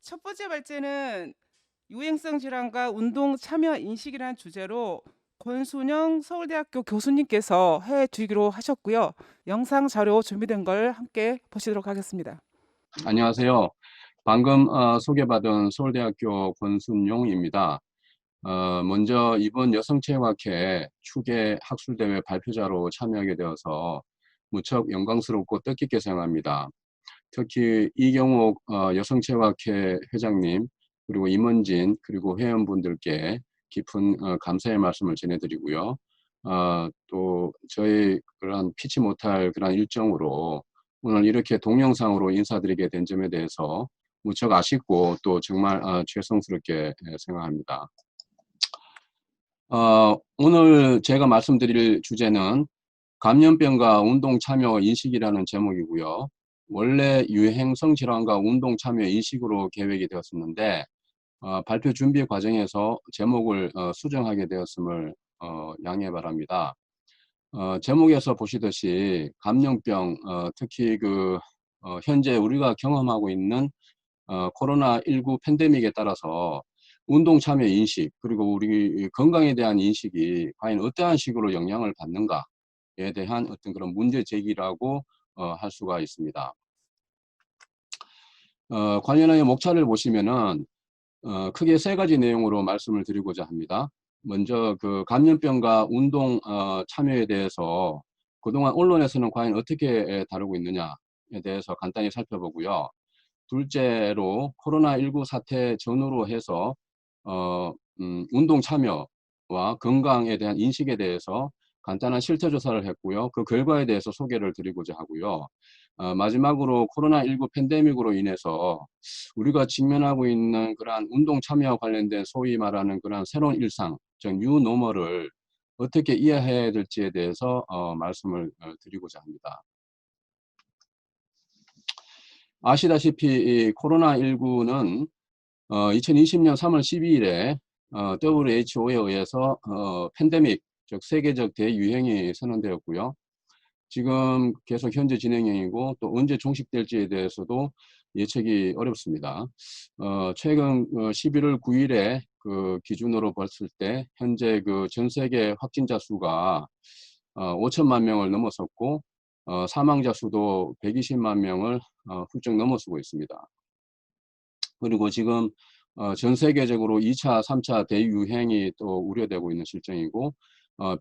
첫 번째 발제는 유행성 질환과 운동 참여 인식이라는 주제로 권순영 서울대학교 교수님께서 해 주기로 하셨고요. 영상 자료 준비된 걸 함께 보시도록 하겠습니다. 안녕하세요. 방금 소개받은 서울대학교 권순용입니다. 먼저 이번 여성체육학회 추계 학술대회 발표자로 참여하게 되어서 무척 영광스럽고 뜻깊게 생각합니다. 특히 이경옥 여성체육학회 회장님, 그리고 임원진, 그리고 회원분들께 깊은 감사의 말씀을 전해드리고요. 또 저희 그런 피치 못할 그런 일정으로 오늘 이렇게 동영상으로 인사드리게 된 점에 대해서 무척 아쉽고 또 정말 죄송스럽게 생각합니다. 오늘 제가 말씀드릴 주제는 감염병과 운동 참여 인식이라는 제목이고요. 원래 유행성 질환과 운동 참여 인식으로 계획이 되었었는데 발표 준비 과정에서 제목을 수정하게 되었음을 양해 바랍니다. 제목에서 보시듯이 감염병, 특히 현재 우리가 경험하고 있는 코로나19 팬데믹에 따라서 운동 참여 인식, 그리고 우리 건강에 대한 인식이 과연 어떠한 식으로 영향을 받는가에 대한 어떤 그런 문제 제기라고 할 수가 있습니다. 관련하여 목차를 보시면은 크게 세 가지 내용으로 말씀을 드리고자 합니다. 먼저 그 감염병과 운동 참여에 대해서 그동안 언론에서는 과연 어떻게 다루고 있느냐에 대해서 간단히 살펴보고요. 둘째로 코로나19 사태 전후로 해서 운동 참여와 건강에 대한 인식에 대해서 간단한 실태 조사를 했고요. 그 결과에 대해서 소개를 드리고자 하고요. 마지막으로 코로나19 팬데믹으로 인해서 우리가 직면하고 있는 그러한 운동 참여와 관련된 소위 말하는 그러한 새로운 일상, 즉 뉴노멀을 어떻게 이해해야 될지에 대해서 말씀을 드리고자 합니다. 아시다시피 이 코로나19는 2020년 3월 12일에 WHO에 의해서 팬데믹, 즉 세계적 대유행이 선언되었고요. 지금 계속 현재 진행형이고 또 언제 종식될지에 대해서도 예측이 어렵습니다. 최근 11월 9일에 그 기준으로 봤을 때 현재 그 전 세계 확진자 수가 5천만 명을 넘어섰고 사망자 수도 120만 명을 훌쩍 넘어서고 있습니다. 그리고 지금 전 세계적으로 2차, 3차 대유행이 또 우려되고 있는 실정이고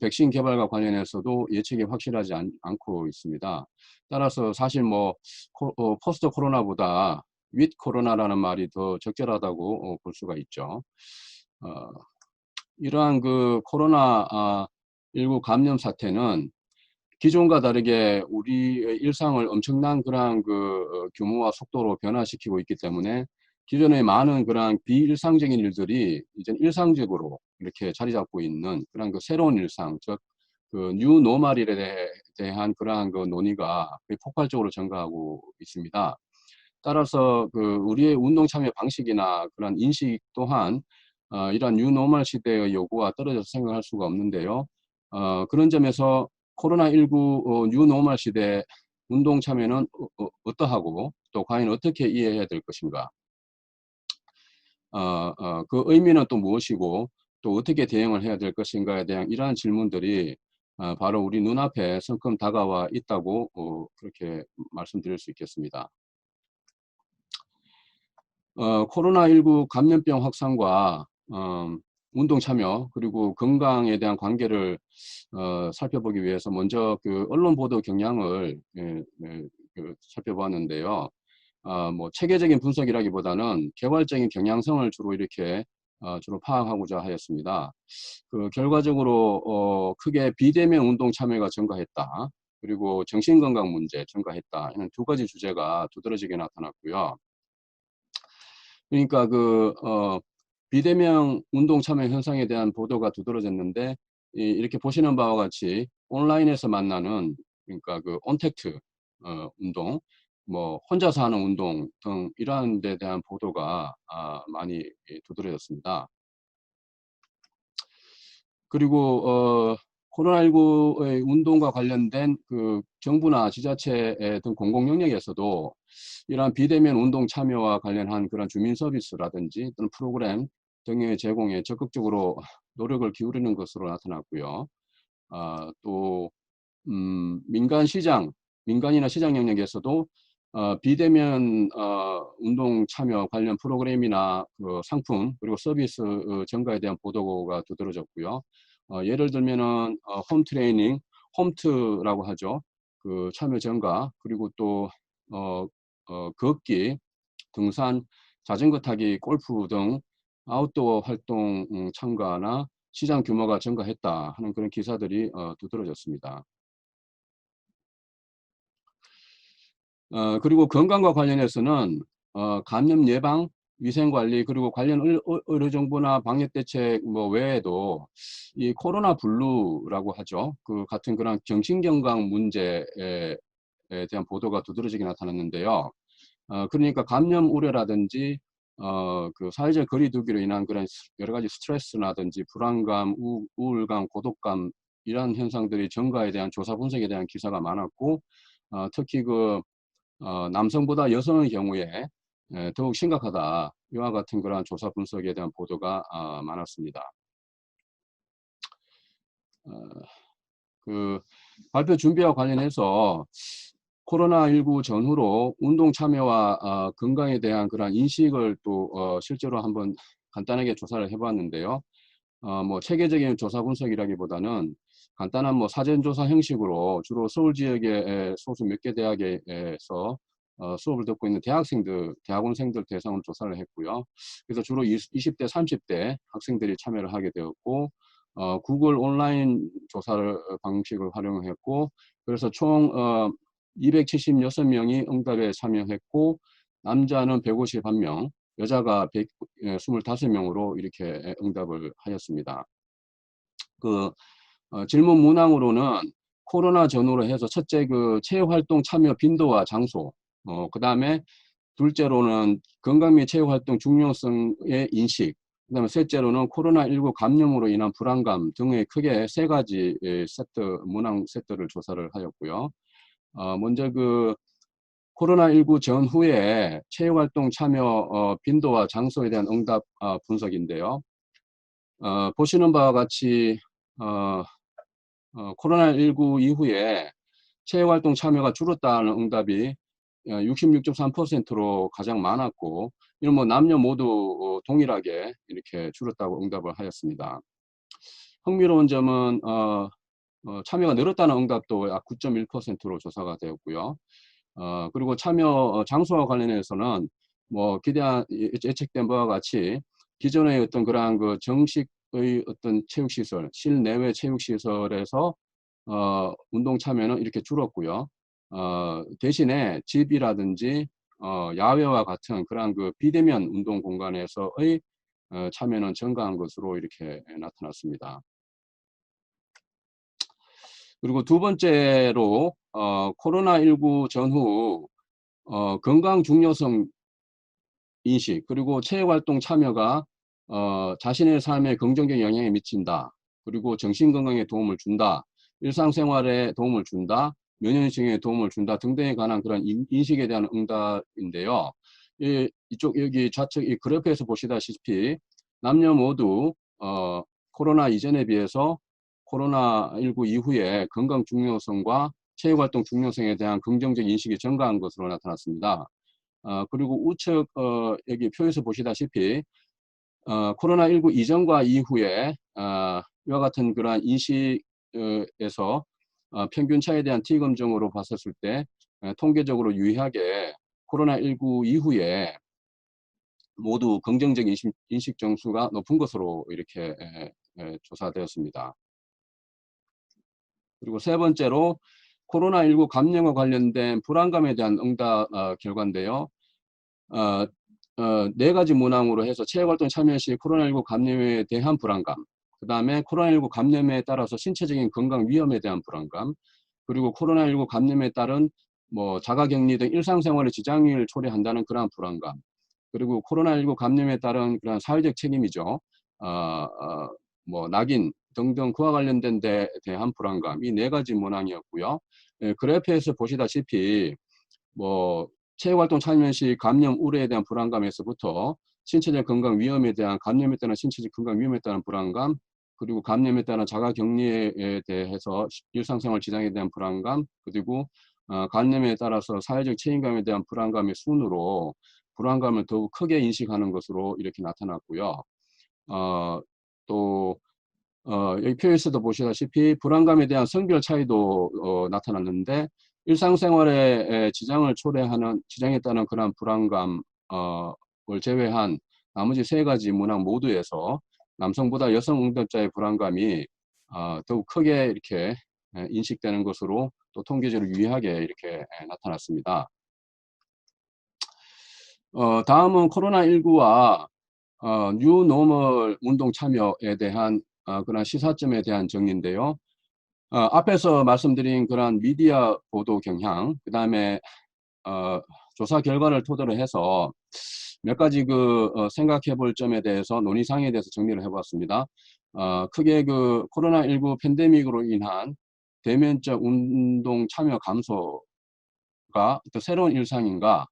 백신 개발과 관련해서도 예측이 확실하지 않고 있습니다. 따라서 사실 뭐 포스트 코로나보다 윗 코로나라는 말이 더 적절하다고 볼 수가 있죠. 이러한 그 코로나19 감염 사태는 기존과 다르게 우리의 일상을 엄청난 그러한 규모와 속도로 변화시키고 있기 때문에 기존의 많은 그러한 비일상적인 일들이 이제 일상적으로 이렇게 자리 잡고 있는 그런 새로운 일상, 즉 뉴노멀에 대한 그러한 논의가 폭발적으로 증가하고 있습니다. 따라서 우리의 운동 참여 방식이나 그런 인식 또한 이러한 뉴노멀 시대의 요구와 떨어져서 생각할 수가 없는데요. 그런 점에서 코로나19 뉴노멀 시대 운동 참여는 어떠하고 또 과연 어떻게 이해해야 될 것인가? 그 의미는 또 무엇이고 또 어떻게 대응을 해야 될 것인가에 대한 이러한 질문들이 바로 우리 눈앞에 성큼 다가와 있다고 그렇게 말씀드릴 수 있겠습니다. 코로나19 감염병 확산과 운동 참여 그리고 건강에 대한 관계를 살펴보기 위해서 먼저 언론 보도 경향을 살펴보았는데요. 뭐 체계적인 분석이라기보다는 개괄적인 경향성을 주로 이렇게 주로 파악하고자 하였습니다. 결과적으로 크게 비대면 운동 참여가 증가했다. 그리고 정신건강 문제 증가했다. 이런 두 가지 주제가 두드러지게 나타났고요. 그러니까 비대면 운동 참여 현상에 대한 보도가 두드러졌는데 이렇게 보시는 바와 같이 온라인에서 만나는 그러니까 온택트 운동, 뭐 혼자서 하는 운동 등 이러한 데 대한 보도가 많이 두드러졌습니다. 그리고 코로나19의 운동과 관련된 정부나 지자체 등 공공 영역에서도 이러한 비대면 운동 참여와 관련한 그런 주민 서비스라든지 또는 프로그램 등의 제공에 적극적으로 노력을 기울이는 것으로 나타났고요. 또 민간이나 시장 영역에서도 비대면 운동 참여 관련 프로그램이나 그 상품 그리고 서비스 증가에 대한 보도가 두드러졌고요. 예를 들면은 홈 트레이닝, 홈트라고 하죠. 그 참여 증가 그리고 또 걷기, 등산, 자전거 타기, 골프 등 아웃도어 활동 참가나 시장 규모가 증가했다 하는 그런 기사들이 두드러졌습니다. 그리고 건강과 관련해서는 감염 예방, 위생 관리 그리고 관련 의료 정보나 방역 대책 뭐 외에도 이 코로나 블루라고 하죠. 그 같은 그런 정신 건강 문제에 대한 보도가 두드러지게 나타났는데요. 그러니까 감염 우려라든지 그 사회적 거리 두기로 인한 그런 여러 가지 스트레스라든지 불안감, 우울감, 고독감 이러한 현상들이 증가에 대한 조사 분석에 대한 기사가 많았고 특히 그 남성보다 여성의 경우에 더욱 심각하다. 이와 같은 그러한 조사 분석에 대한 보도가 많았습니다. 어, 그 발표 준비와 관련해서 코로나19 전후로 운동 참여와 건강에 대한 그런 인식을 또 실제로 한번 간단하게 조사를 해봤는데요. 뭐 체계적인 조사 분석이라기보다는 간단한 뭐 사전조사 형식으로 주로 서울 지역의 소수 몇 개 대학에서 수업을 듣고 있는 대학원생들 대상으로 조사를 했고요. 그래서 주로 20대, 30대 학생들이 참여를 하게 되었고, 구글 온라인 조사를 방식을 활용했고, 그래서 총 276명이 응답에 참여했고, 남자는 151명, 여자가 125명으로 이렇게 응답을 하였습니다. 그 질문 문항으로는 코로나 전후로 해서 첫째 그 체육활동 참여 빈도와 장소, 그다음에 둘째로는 건강 및 체육활동 중요성의 인식, 그다음에 셋째로는 코로나19 감염으로 인한 불안감 등의 크게 세 가지 문항 세트를 조사를 하였고요. 먼저 그 코로나19 전후에 체육활동 참여 빈도와 장소에 대한 응답 분석인데요. 보시는 바와 같이 코로나19 이후에 체육활동 참여가 줄었다는 응답이 66.3%로 가장 많았고, 이는 뭐 남녀 모두 동일하게 이렇게 줄었다고 응답을 하였습니다. 흥미로운 점은 참여가 늘었다는 응답도 약 9.1%로 조사가 되었고요. 그리고 참여 장소와 관련해서는 뭐 예측된 바와 같이 기존의 어떤 그러한 그 정식의 어떤 체육시설, 실내외 체육시설에서 운동 참여는 이렇게 줄었고요. 대신에 집이라든지 야외와 같은 그러한 그 비대면 운동 공간에서의 참여는 증가한 것으로 이렇게 나타났습니다. 그리고 두 번째로 코로나19 전후 건강 중요성 인식 그리고 체육활동 참여가 자신의 삶에 긍정적 영향을 미친다. 그리고 정신건강에 도움을 준다. 일상생활에 도움을 준다. 면역력에 도움을 준다 등등에 관한 그런 인식에 대한 응답인데요. 여기 좌측 이 그래프에서 보시다시피 남녀 모두 코로나 이전에 비해서 코로나19 이후에 건강 중요성과 체육활동 중요성에 대한 긍정적 인식이 증가한 것으로 나타났습니다. 그리고 우측 여기 표에서 보시다시피 코로나19 이전과 이후에 이와 같은 그러한 인식에서 평균 차에 대한 T검정으로 봤었을 때 통계적으로 유의하게 코로나19 이후에 모두 긍정적 인식 점수가 높은 것으로 이렇게 조사되었습니다. 그리고 세 번째로 코로나19 감염과 관련된 불안감에 대한 응답 결과인데요. 네 가지 문항으로 해서 체육활동 참여 시 코로나19 감염에 대한 불안감, 그 다음에 코로나19 감염에 따라서 신체적인 건강 위험에 대한 불안감, 그리고 코로나19 감염에 따른 뭐 자가격리 등 일상생활에 지장을 초래한다는 그러한 불안감, 그리고 코로나19 감염에 따른 그런 사회적 책임이죠. 뭐 낙인 등등 그와 관련된 데 대한 불안감, 이 네 가지 문항이었고요. 그래프에서 보시다시피 뭐 체육활동 참여 시 감염 우려에 대한 불안감에서부터 신체적 건강 위험에 대한 감염에 따른 신체적 건강 위험에 따른 불안감, 그리고 감염에 따른 자가격리에 대해서 일상생활 지장에 대한 불안감, 그리고 감염에 따라서 사회적 책임감에 대한 불안감의 순으로 불안감을 더욱 크게 인식하는 것으로 이렇게 나타났고요. 또 여기 표에서도 보시다시피 불안감에 대한 성별 차이도 나타났는데, 일상생활에 지장을 초래하는 지장에 따른 그런 불안감을 제외한 나머지 세 가지 문항 모두에서 남성보다 여성 응답자의 불안감이 더욱 크게 이렇게 인식되는 것으로 또 통계적으로 유의하게 이렇게 나타났습니다. 다음은 코로나19와 뉴노멀 운동 참여에 대한 그런 시사점에 대한 정리인데요. 앞에서 말씀드린 그런 미디어 보도 경향, 그 다음에 조사 결과를 토대로 해서 몇 가지 생각해 볼 점에 대해서 논의사항에 대해서 정리를 해봤습니다. 크게 코로나19 팬데믹으로 인한 대면적 운동 참여 감소가 또 새로운 일상인가,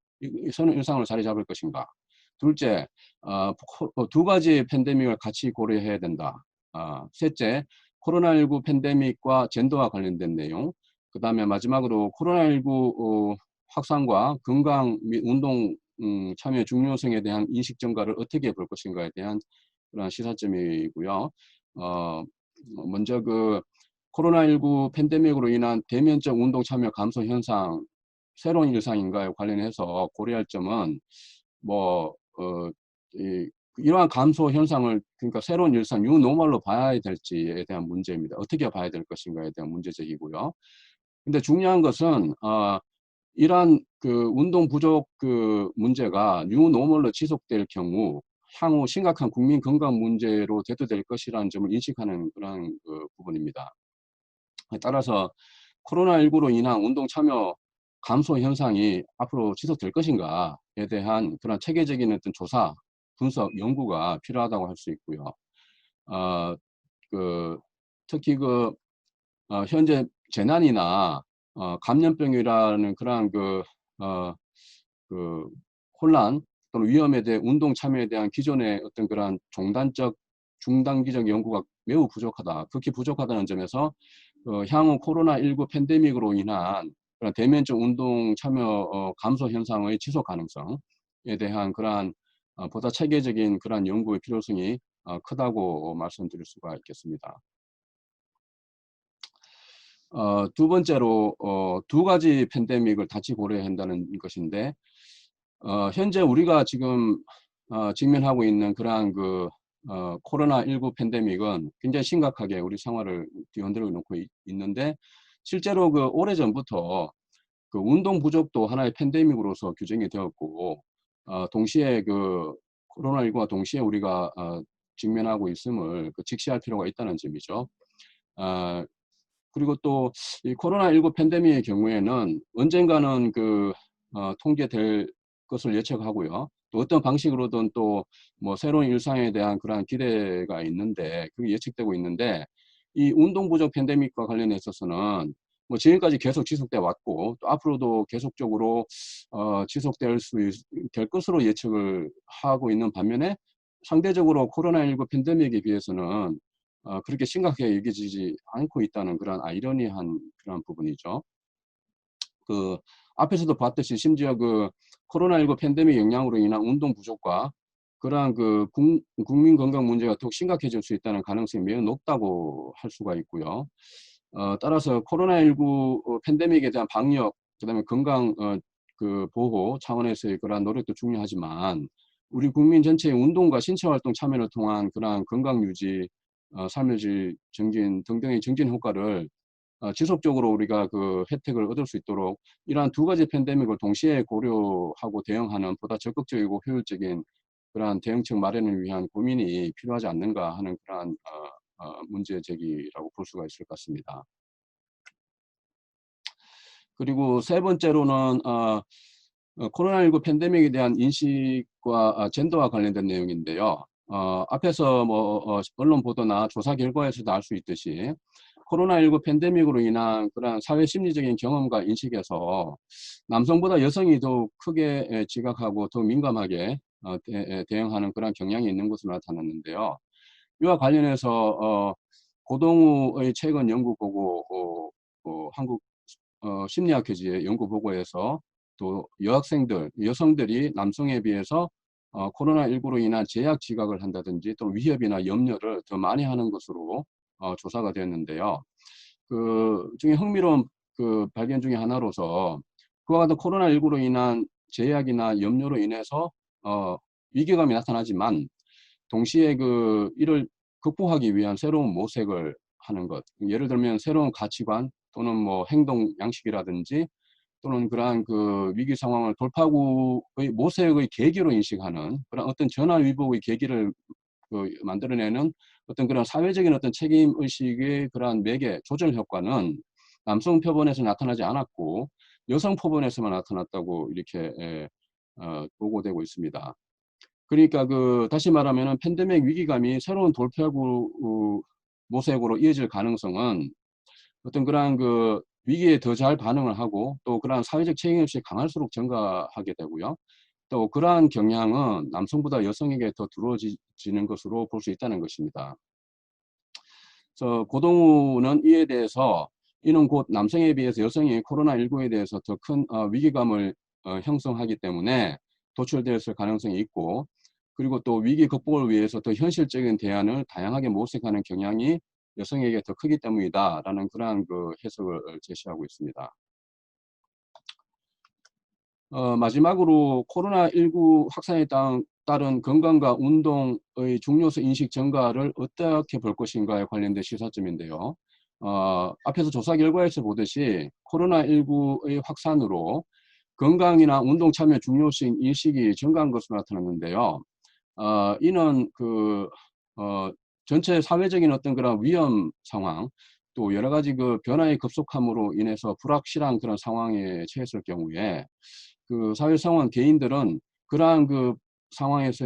새로운 일상으로 자리 잡을 것인가. 둘째, 두 가지 팬데믹을 같이 고려해야 된다. 셋째, 코로나19 팬데믹과 젠더와 관련된 내용. 그 다음에 마지막으로 코로나19 확산과 건강 및 운동 참여 중요성에 대한 인식 증가를 어떻게 볼 것인가에 대한 그런 시사점이고요. 먼저 코로나19 팬데믹으로 인한 대면적 운동 참여 감소 현상, 새로운 일상인가에 관련해서 고려할 점은 이러한 감소 현상을 그러니까 새로운 일상 뉴노멀로 봐야 될지에 대한 문제입니다. 어떻게 봐야 될 것인가에 대한 문제적이고요. 근데 중요한 것은 이러한 운동 부족 문제가 뉴노멀로 지속될 경우 향후 심각한 국민 건강 문제로 대두될 것이라는 점을 인식하는 그런 부분입니다. 따라서 코로나19로 인한 운동 참여 감소 현상이 앞으로 지속될 것인가에 대한 그런 체계적인 어떤 조사, 분석, 연구가 필요하다고 할 수 있고요. 특히 현재 재난이나 감염병이라는 그러한 혼란 또는 위험에 대해 운동 참여에 대한 기존의 어떤 그러한 중단기적 연구가 매우 부족하다. 극히 부족하다는 점에서 향후 코로나19 팬데믹으로 인한 그런 대면적 운동 참여 감소 현상의 지속 가능성에 대한 그러한 보다 체계적인 그러한 연구의 필요성이 크다고 말씀드릴 수가 있겠습니다. 두 번째로 두 가지 팬데믹을 같이 고려해야 한다는 것인데, 현재 우리가 지금 직면하고 있는 그러한 코로나19 팬데믹은 굉장히 심각하게 우리 생활을 뒤흔들어 놓고 있는데, 실제로 오래전부터 운동 부족도 하나의 팬데믹으로서 규정이 되었고, 동시에 코로나19와 동시에 우리가 직면하고 있음을 직시할 필요가 있다는 점이죠. 그리고 또 이 코로나19 팬데믹의 경우에는 언젠가는 통제될 것을 예측하고요. 또 어떤 방식으로든 또 새로운 일상에 대한 그러한 기대가 있는데, 그게 예측되고 있는데, 이 운동 부족 팬데믹과 관련해 있어서는 지금까지 계속 지속돼 왔고, 또 앞으로도 계속적으로 될 것으로 예측을 하고 있는 반면에, 상대적으로 코로나19 팬데믹에 비해서는 그렇게 심각하게 여겨지지 않고 있다는 그런 아이러니한 그런 부분이죠. 앞에서도 봤듯이 심지어 코로나19 팬데믹 영향으로 인한 운동 부족과 그러한 국민 건강 문제가 더욱 심각해질 수 있다는 가능성이 매우 높다고 할 수가 있고요. 따라서 코로나19 팬데믹에 대한 방역, 그다음에 건강 보호 차원에서의 그러한 노력도 중요하지만, 우리 국민 전체의 운동과 신체 활동 참여를 통한 그러한 건강 유지, 삶의 질 증진 등등의 증진 효과를 지속적으로 우리가 혜택을 얻을 수 있도록 이러한 두 가지 팬데믹을 동시에 고려하고 대응하는 보다 적극적이고 효율적인 그러한 대응책 마련을 위한 고민이 필요하지 않는가 하는 그러한 문제 제기라고 볼 수가 있을 것 같습니다. 그리고 세 번째로는 코로나19 팬데믹에 대한 인식과 젠더와 관련된 내용인데요. 앞에서 언론 보도나 조사 결과에서도 알 수 있듯이 코로나19 팬데믹으로 인한 그런 사회 심리적인 경험과 인식에서 남성보다 여성이 더욱 크게 지각하고 더 민감하게 대응하는 그런 경향이 있는 것으로 나타났는데요. 이와 관련해서 고동우의 최근 연구 보고, 한국 심리학회지의 연구 보고에서 또 여학생들, 여성들이 남성에 비해서 코로나19로 인한 제약 지각을 한다든지 또 위협이나 염려를 더 많이 하는 것으로 조사가 되었는데요. 그 중에 흥미로운 그 발견 중에 하나로서 그와 같은 코로나19로 인한 제약이나 염려로 인해서 위기감이 나타나지만 동시에 이를 극복하기 위한 새로운 모색을 하는 것. 예를 들면 새로운 가치관 또는 뭐 행동 양식이라든지 또는 그러한 그 위기 상황을 돌파구의 모색의 계기로 인식하는 그런 어떤 전환위복의 계기를 만들어내는 어떤 그런 사회적인 어떤 책임의식의 그러한 매개, 조절 효과는 남성 표본에서 나타나지 않았고 여성 표본에서만 나타났다고 이렇게 보고되고 있습니다. 그러니까 다시 말하면은 팬데믹 위기감이 새로운 돌파구 모색으로 이어질 가능성은 어떤 그러한 위기에 더 잘 반응을 하고 또 그러한 사회적 책임의식이 강할수록 증가하게 되고요. 또 그러한 경향은 남성보다 여성에게 더 두려워지는 것으로 볼 수 있다는 것입니다. 그래서 고동우는 이에 대해서 이는 곧 남성에 비해서 여성이 코로나19에 대해서 더 큰 위기감을 형성하기 때문에 도출되었을 가능성이 있고 그리고 또 위기 극복을 위해서 더 현실적인 대안을 다양하게 모색하는 경향이 여성에게 더 크기 때문이다라는 그러한 해석을 제시하고 있습니다. 마지막으로 코로나19 확산에 따른 건강과 운동의 중요성 인식 증가를 어떻게 볼 것인가에 관련된 시사점인데요. 앞에서 조사 결과에서 보듯이 코로나19의 확산으로 건강이나 운동 참여 중요성 인식이 증가한 것으로 나타났는데요. 이는 전체 사회적인 어떤 그런 위험 상황, 또 여러 가지 변화의 급속함으로 인해서 불확실한 그런 상황에 처했을 경우에 사회 상황 개인들은 그러한 상황에서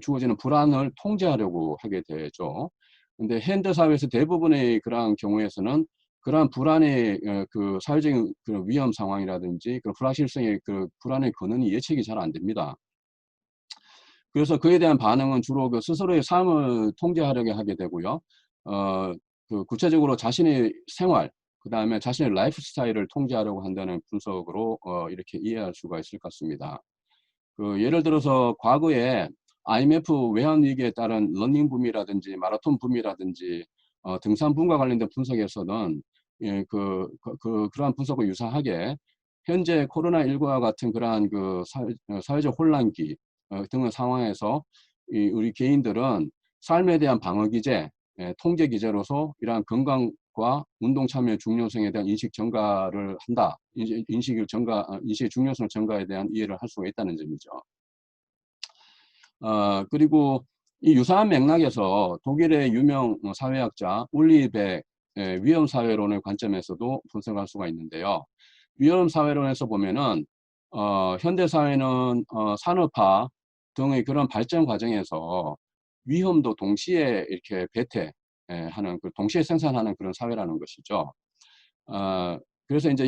주어지는 불안을 통제하려고 하게 되죠. 근데 현대 사회에서 대부분의 그러한 경우에서는 그러한 불안의 사회적인 위험 상황이라든지 불확실성의 불안의 근원이 예측이 잘 안 됩니다. 그래서 그에 대한 반응은 주로 스스로의 삶을 통제하려고 하게 되고요. 구체적으로 자신의 생활, 그 다음에 자신의 라이프 스타일을 통제하려고 한다는 분석으로 이렇게 이해할 수가 있을 것 같습니다. 예를 들어서 과거에 IMF 외환위기에 따른 러닝붐이라든지 마라톤 붐이라든지 등산 붐과 관련된 분석에서는 예, 그러한 분석과 유사하게 현재 코로나19와 같은 그러한 사회적 혼란기 등의 상황에서 우리 개인들은 삶에 대한 방어 기제, 통제 기제로서 이러한 건강과 운동 참여의 중요성에 대한 인식 증가를 한다. 인식의 중요성 증가에 대한 이해를 할 수가 있다는 점이죠. 그리고 이 유사한 맥락에서 독일의 유명 사회학자 울리백의 위험사회론의 관점에서도 분석할 수가 있는데요. 위험사회론에서 보면은 현대사회는 산업화 등의 그런 발전 과정에서 위험도 동시에 이렇게 배태하는 동시에 생산하는 그런 사회라는 것이죠. 그래서 이제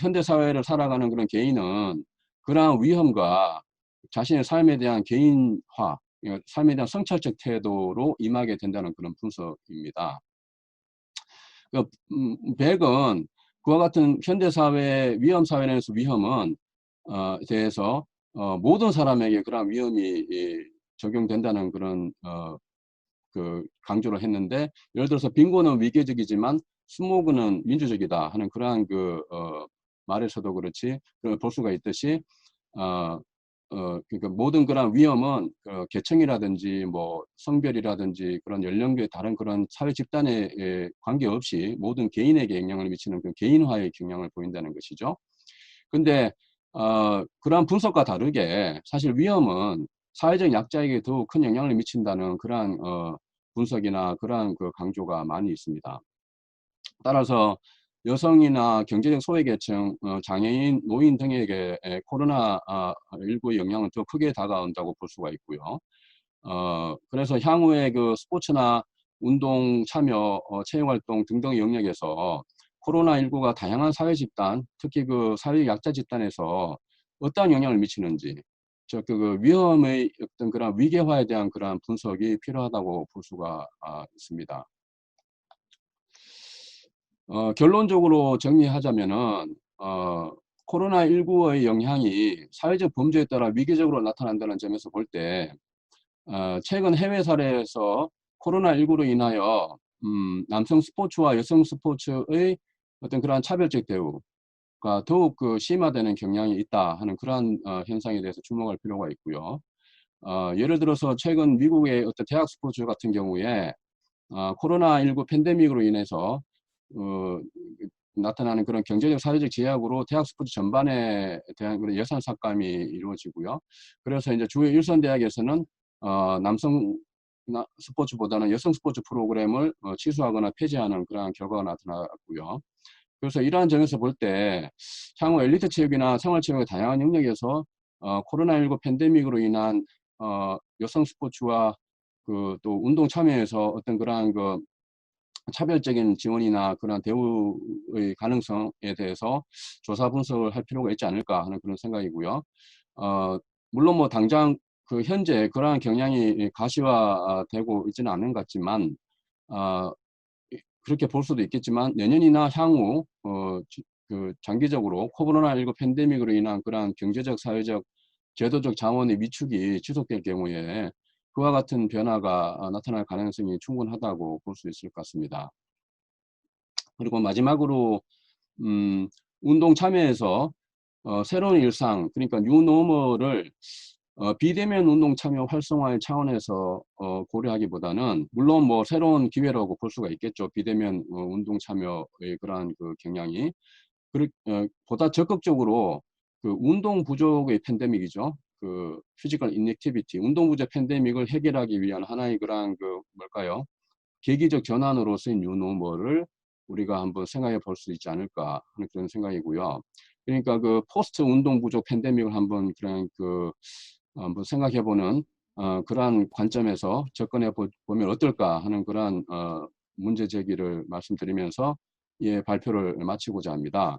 현대사회를 살아가는 그런 개인은 그러한 위험과 자신의 삶에 대한 개인화, 삶에 대한 성찰적 태도로 임하게 된다는 그런 분석입니다. 백은 그와 같은 현대사회 위험사회에서 위험은 대해서 모든 사람에게 그러한 위험이 적용된다는 그런 강조를 했는데 예를 들어서 빈곤은 위계적이지만 스모그는 민주적이다 하는 그러한 말에서도 그렇지 볼 수가 있듯이 그러니까 모든 그런 위험은 계층이라든지 뭐 성별이라든지 그런 연령대 다른 그런 사회 집단에 관계없이 모든 개인에게 영향을 미치는 개인화의 경향을 보인다는 것이죠. 근데 그러한 분석과 다르게 사실 위험은 사회적 약자에게 더욱 큰 영향을 미친다는 그러한 분석이나 그러한 강조가 많이 있습니다. 따라서 여성이나 경제적 소외계층, 장애인, 노인 등에게 코로나19의 영향은 더 크게 다가온다고 볼 수가 있고요. 그래서 향후에 스포츠나 운동 참여, 체육활동 등등 영역에서 코로나19가 다양한 사회 집단, 특히 그 사회 약자 집단에서 어떠한 영향을 미치는지, 그 위험의 어떤 그런 위계화에 대한 그런 분석이 필요하다고 볼 수가 있습니다. 결론적으로 정리하자면은 코로나19의 영향이 사회적 범죄에 따라 위계적으로 나타난다는 점에서 볼 때 최근 해외 사례에서 코로나19로 인하여 남성 스포츠와 여성 스포츠의 어떤 그러한 차별적 대우가 더욱 그 심화되는 경향이 있다 하는 그러한 현상에 대해서 주목할 필요가 있고요. 예를 들어서 최근 미국의 어떤 대학 스포츠 같은 경우에 코로나19 팬데믹으로 인해서 나타나는 그런 경제적 사회적 제약으로 대학 스포츠 전반에 대한 그런 예산 삭감이 이루어지고요. 그래서 이제 주요 일선 대학에서는 남성 스포츠보다는 여성 스포츠 프로그램을 취소하거나 폐지하는 그러한 결과가 나타났고요. 그래서 이러한 점에서 볼 때 향후 엘리트 체육이나 생활체육의 다양한 영역에서 코로나19 팬데믹으로 인한 여성 스포츠와 그 또 운동 참여에서 어떤 그러한 그 차별적인 지원이나 그런 대우의 가능성에 대해서 조사 분석을 할 필요가 있지 않을까 하는 그런 생각이고요. 물론 뭐 당장 그 현재 그러한 경향이 가시화되고 있지는 않은 것 같지만 그렇게 볼 수도 있겠지만 내년이나 향후 그 장기적으로 코로나19 팬데믹으로 인한 그러한 경제적, 사회적, 제도적 자원의 위축이 지속될 경우에 그와 같은 변화가 나타날 가능성이 충분하다고 볼 수 있을 것 같습니다. 그리고 마지막으로 운동 참여에서 새로운 일상, 그러니까 뉴노멀을 비대면 운동 참여 활성화의 차원에서 고려하기보다는 물론 뭐 새로운 기회라고 볼 수가 있겠죠. 비대면 운동 참여의 그러한 그 경향이 보다 적극적으로 그 운동 부족의 팬데믹이죠. 그 피지컬 인액티비티, 운동 부족 팬데믹을 해결하기 위한 하나의 그러한 그 뭘까요? 계기적 전환으로서의 뉴노멀을 우리가 한번 생각해 볼 수 있지 않을까 하는 그런 생각이고요. 그러니까 그 포스트 운동 부족 팬데믹을 한번 그냥 그 한번 생각해 보는 그러한 관점에서 접근해 보면 어떨까 하는 그러한 문제 제기를 말씀드리면서 예, 발표를 마치고자 합니다.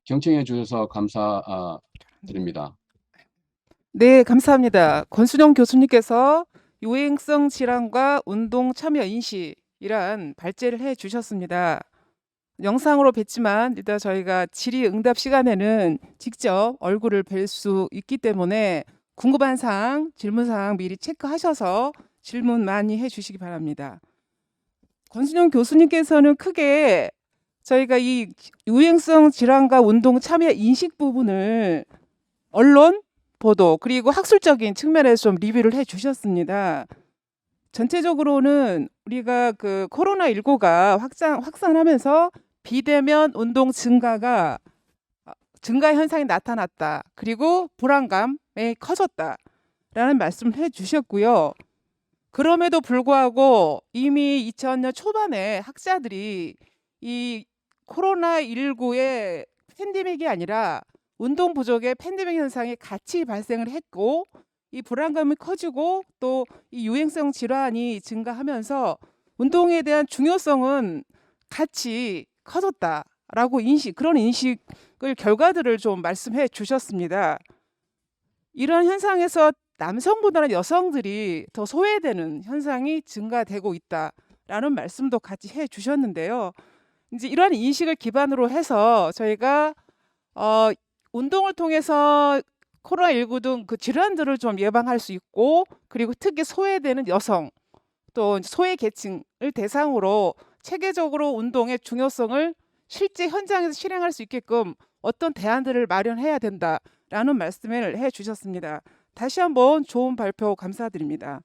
경청해 주셔서 감사드립니다. 네, 감사합니다. 권순영 교수님께서 유행성 질환과 운동 참여 인식이란 발제를 해 주셨습니다. 영상으로 뵀지만 일단 저희가 질의응답 시간에는 직접 얼굴을 뵐 수 있기 때문에 궁금한 사항, 질문 사항 미리 체크하셔서 질문 많이 해주시기 바랍니다. 권순영 교수님께서는 크게 저희가 이 유행성 질환과 운동 참여 인식 부분을 언론 보도 그리고 학술적인 측면에서 좀 리뷰를 해주셨습니다. 전체적으로는 우리가 그 코로나19가 확산하면서 비대면 운동 증가 현상이 나타났다. 그리고 불안감이 커졌다라는 말씀을 해주셨고요. 그럼에도 불구하고 이미 2000년 초반에 학자들이 이 코로나19의 팬데믹이 아니라 운동 부족의 팬데믹 현상이 같이 발생을 했고 이 불안감이 커지고 또 이 유행성 질환이 증가하면서 운동에 대한 중요성은 같이 커졌다라고 그런 인식을 결과들을 좀 말씀해 주셨습니다. 이런 현상에서 남성보다는 여성들이 더 소외되는 현상이 증가되고 있다라는 말씀도 같이 해 주셨는데요. 이제 이러한 인식을 기반으로 해서 저희가 운동을 통해서 코로나19 등 그 질환들을 좀 예방할 수 있고 그리고 특히 소외되는 여성 또 소외 계층을 대상으로 체계적으로 운동의 중요성을 실제 현장에서 실행할 수 있게끔 어떤 대안들을 마련해야 된다라는 말씀을 해 주셨습니다. 다시 한번 좋은 발표 감사드립니다.